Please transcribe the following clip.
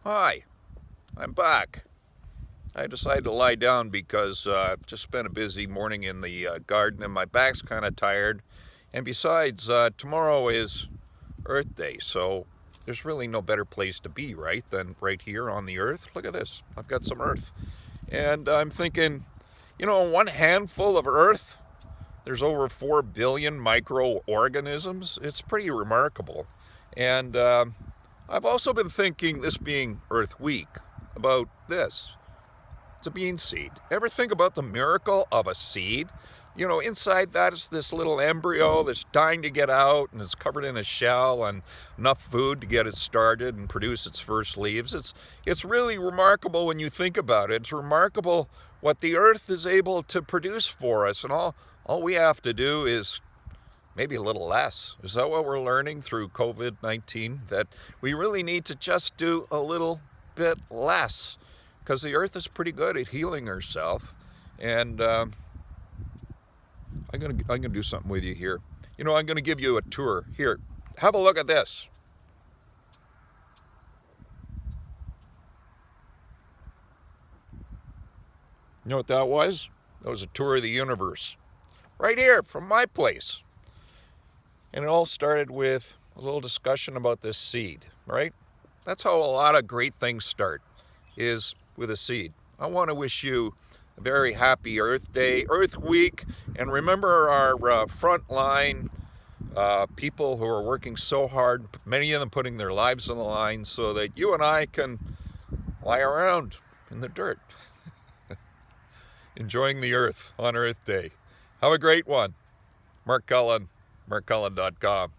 Hi, I'm back. I decided to lie down because I've just spent a busy morning in the garden and my back's kind of tired. And besides, tomorrow is Earth Day, so there's really no better place to be, right, than right here on the Earth. Look at this. I've got some Earth. And I'm thinking, one handful of Earth, there's over 4 billion microorganisms. It's pretty remarkable. And I've also been thinking, this being Earth Week, about this. It's a bean seed. Ever think about the miracle of a seed? Inside that is this little embryo that's dying to get out, and it's covered in a shell and enough food to get it started and produce its first leaves. It's really remarkable when you think about it. It's remarkable what the earth is able to produce for us, and all we have to do is maybe a little less. Is that what we're learning through COVID-19? That we really need to just do a little bit less, because the earth is pretty good at healing herself. And I'm gonna do something with you here. I'm gonna give you a tour. Here, have a look at this. You know what that was? That was a tour of the universe. Right here from my place. And it all started with a little discussion about this seed, right? That's how a lot of great things start, is with a seed. I want to wish you a very happy Earth Day, Earth Week, and remember our frontline people who are working so hard, many of them putting their lives on the line so that you and I can lie around in the dirt, enjoying the earth on Earth Day. Have a great one. Mark Cullen, markcullen.com.